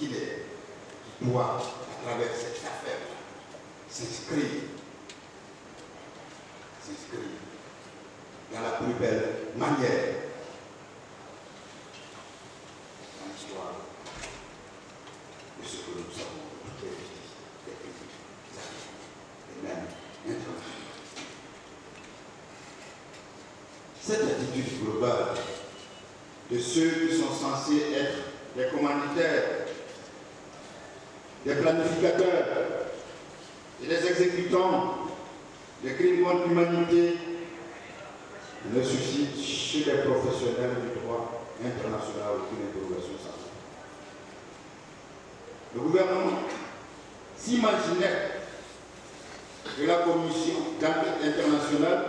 qu'il est, qui doit, à travers cette affaire, s'inscrire dans la plus belle manière dans l'histoire de ce que nous savons de toutes les justices, des pays, et même internationaux. Cette attitude globale de ceux qui sont censés être des commanditaires, des planificateurs et des exécutants des crimes contre l'humanité ne suscite chez les professionnels du droit international aucune interrogation sans fin. Le gouvernement s'imaginait que la commission d'enquête internationale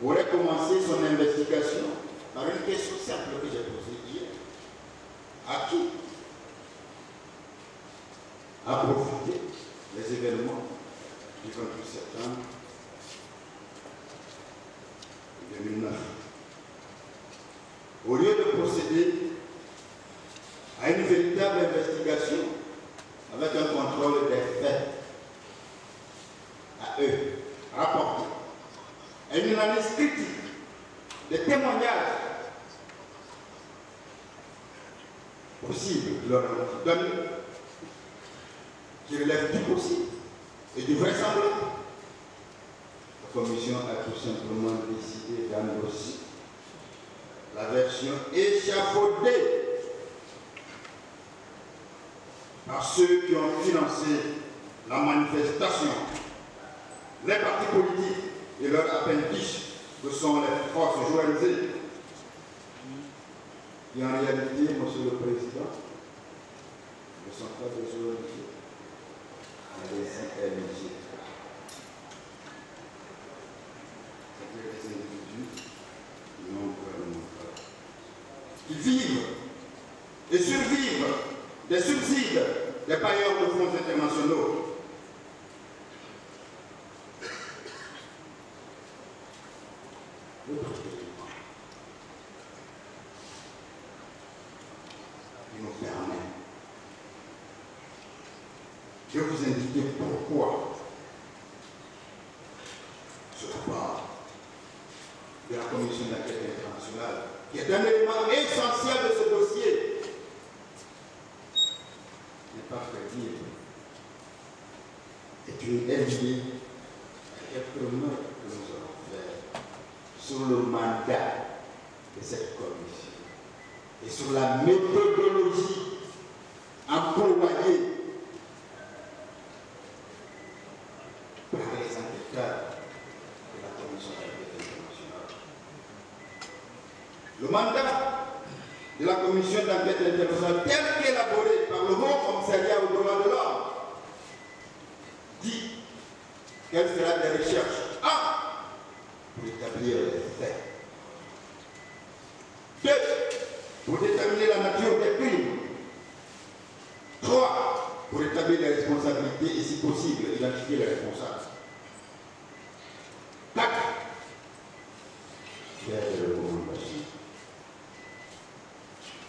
aurait commencé son investigation par une question simple que j'ai posée hier. À qui a profité les événements du 28 septembre 2009. Au lieu de procéder à une véritable investigation avec un contrôle des faits à eux rapportés, et une analyse critique des témoignages possibles qui leur ont donné, qui relèvent du possible et du vraisemblable. La commission a tout simplement décidé d'endosser la version échafaudée par ceux qui ont financé la manifestation, les partis politiques et leurs appendices que sont les forces journalisées. Et en réalité, Monsieur le Président, ne sont pas des journalisés, mais des ING. C'est-à-dire des individus non gouvernementaux qui vivent et survivent des subsides des bailleurs de fonds internationaux. Il nous permet de vous indiquer pourquoi ce rapport de la Commission d'enquête internationale, qui est un élément essentiel de ce dossier, n'est pas crédible. C'est une ennemie à quelques mots que nous allons faire sur le mandat de cette commission et sur la méthodologie employée par les enquêteurs de la Commission d'enquête internationale. Le mandat de la Commission d'enquête internationale, tel qu'élaboré par le Haut Commissariat aux droits de l'homme, dit qu'elle fera des recherches. 1. Pour établir les faits. 2. Pour déterminer la nature des crimes. 3. Pour établir les responsabilités et, si possible, identifier les responsables. 4. Faire des recommandations.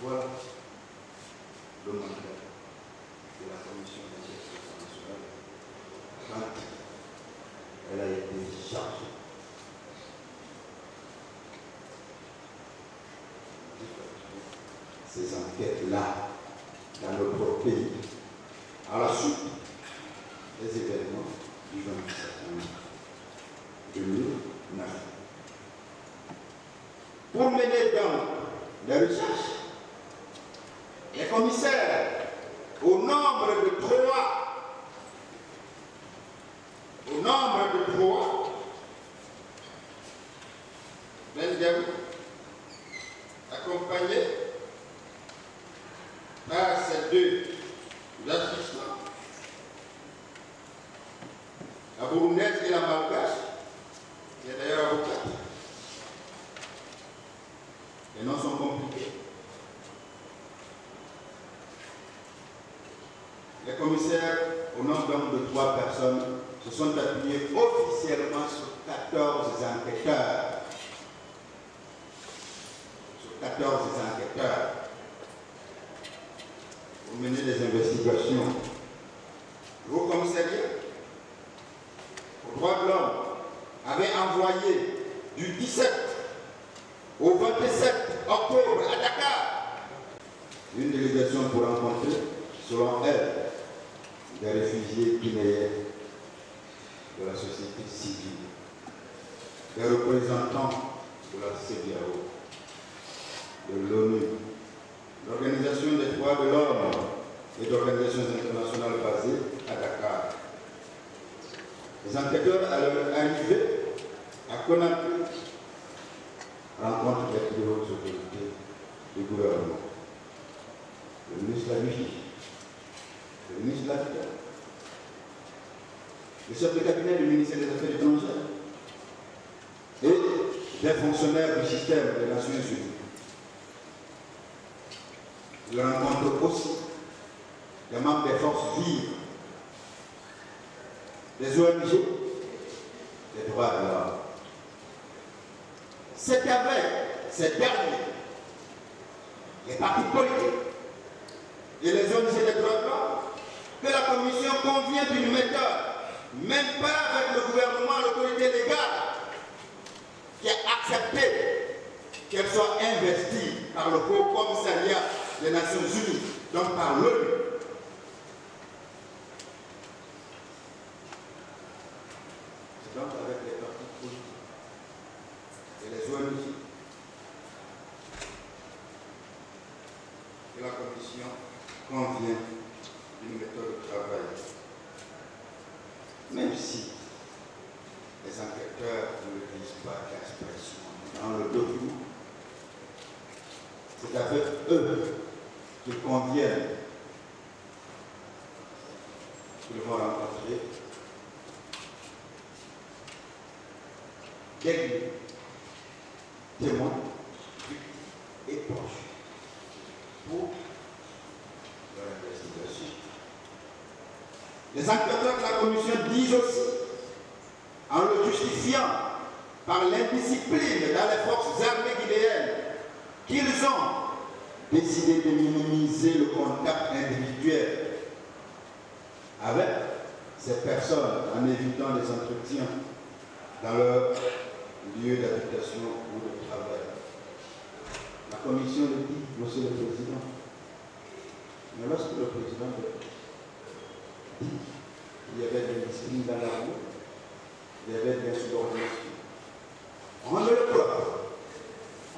Voilà le mandat de la Commission d'enquête internationale quand elle a été chargée. Ces enquêtes-là dans notre pays, à la suite des événements du 27 septembre 2009. Pour mener donc les recherches, les commissaires, au nombre de 3, viennent accompagnés par ces 2 assistants, la bourgnaise et la malgache, qui est d'ailleurs avocate. Les noms sont compliqués. Les commissaires, au nom donc de 3 personnes, se sont appuyés officiellement sur 14 enquêteurs. pour mener des investigations. Le Haut Commissariat aux droits de l'homme avait envoyé du 17 au 27 octobre à Dakar une délégation pour rencontrer, selon elle, des réfugiés guinéens de la société civile, des représentants de la CEDEAO, de l'ONU, l'Organisation des droits de l'homme et d'organisations internationales basées à Dakar. Les enquêteurs, à leur arrivée à Conakry, rencontrent les plus hautes autorités du gouvernement, le ministre de la Justice, le ministre de la Tutelle, le chef de cabinet du ministère des Affaires étrangères et des fonctionnaires du système des Nations Unies. Ils rencontrent aussi des membres des forces vives, des ONG, des droits de l'homme. C'est avec ces derniers, les partis politiques et les ONG des droits de l'homme, que la Commission convient d'une méthode, même pas avec le gouvernement, l'autorité légale, qui a accepté qu'elle soit investie par le Haut Commissariat des Nations Unies, donc par l'ONU. C'est donc avec les partis politiques et les ONG que la Commission convient d'une méthode de travail. Même si les enquêteurs ne le disent pas l'expression dans le document, c'est avec eux qu'ils conviennent qu'ils vont rencontrer des témoins et proches pour leur investigation. Les enquêteurs de la Commission disent aussi, en le justifiant par l'indiscipline dans les forces armées guinéennes, qu'ils ont décidé de minimiser le contact individuel avec ces personnes en évitant les entretiens dans leur lieu d'habitation ou de travail. La Commission le dit, Monsieur le Président. Mais lorsque le Président dit qu'il y avait des disciplines dans la rue, il y avait des subordinations, on ne le croit pas.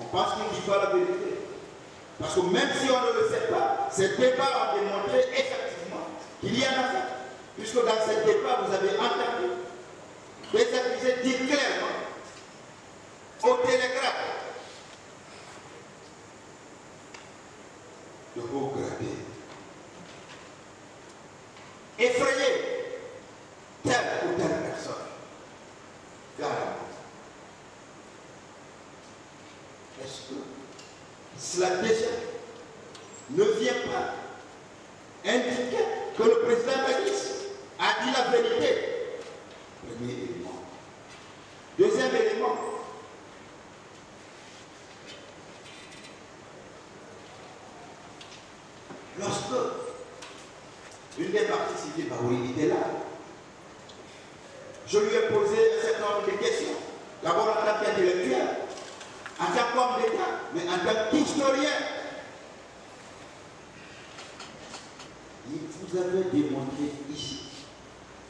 On pense qu'il ne dit pas la vérité. Parce que même si on ne le sait pas, ces débats ont démontré effectivement qu'il y en a fait. Puisque dans ces débats, vous avez entendu des accusés dire clairement au télégraphe de haut gradé, effrayer telle ou telle personne. Carrément. Est-ce que cela déjà ne vient pas indiquer que le président Dadis a dit la vérité? Premier élément. Deuxième élément. Lorsque une des parties civiles, Baouri, était là, je lui ai posé un certain nombre de questions. D'abord en tant qu'intellectuel, en tant qu'homme d'État, mais en tant qu'historien. Vous avez démontré ici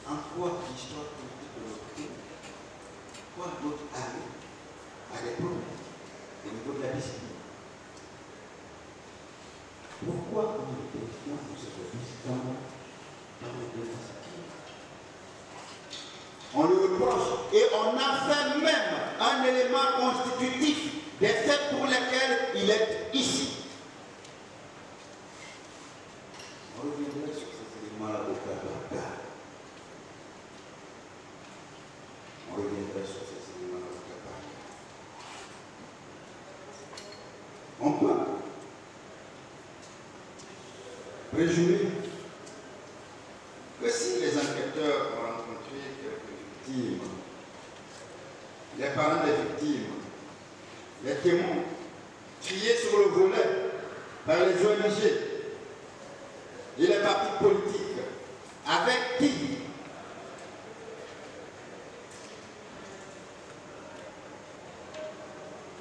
en quoi l'histoire politique de notre pays, quoi notre armée a des problèmes au niveau de la discipline. Pourquoi le président vous se refuse dans le défense? On le reproche et on a fait même un élément constitutif des faits pour lesquels il est ici. On reviendra sur ces éléments-là au cas par cas. On reviendra sur ces éléments-là au cas par cas. On peut préjuger que si les enquêteurs ont rencontré quelques victimes, les parents des victimes, les témoins, triés sur le volet par les ONG, et les partis politiques avec qui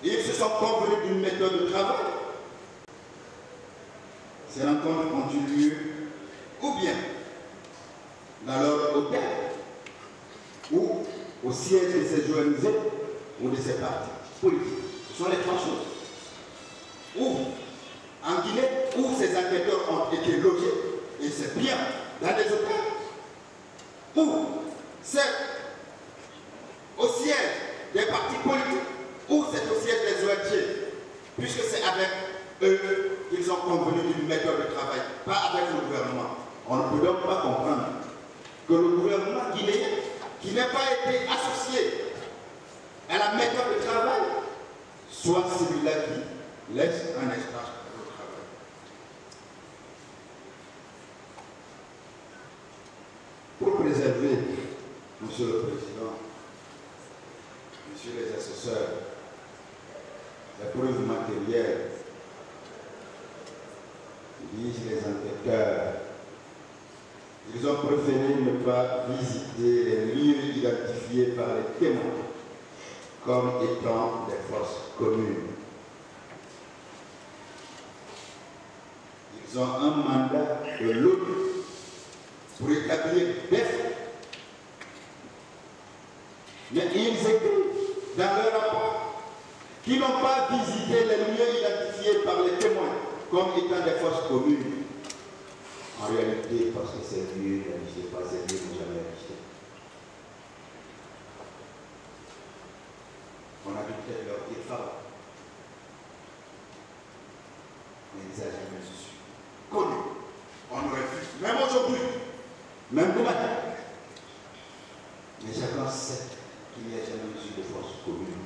ils se sont convenus d'une méthode de travail. Ces rencontres ont eu lieu ou bien dans leur hôtel ou au siège de ces ONG ou de ces partis politiques. Ce sont les trois choses. Ou en Guinée, où ces enquêteurs ont été logés, et c'est bien, dans des hôtels, ou c'est au siège des partis politiques, ou c'est au siège des ONG, puisque c'est avec eux qu'ils ont convenu d'une méthode de travail, pas avec le gouvernement. On ne peut donc pas comprendre que le gouvernement guinéen, qui n'a pas été associé à la méthode de travail, soit celui-là qui laisse un espace pour le travail. Pour préserver, Monsieur le Président, Messieurs les assesseurs, les preuves matérielles, disent les enquêteurs, ils ont préféré ne pas visiter les lieux identifiés par les témoins comme étant des forces communes. Ils ont un mandat de l'ONU pour établir des faits. Mais ils écrivent dans leur rapport qu'ils n'ont pas visité les lieux identifiés par les témoins comme étant des forces communes. En réalité, parce que ces lieux n'existaient pas, ces lieux n'ont jamais existé. On a dû peut-être leur dire ça. Mais ils n'ont jamais su. Connu. On aurait pu, même aujourd'hui, même demain. Mais chacun sait qu'il n'y a jamais eu de force commune.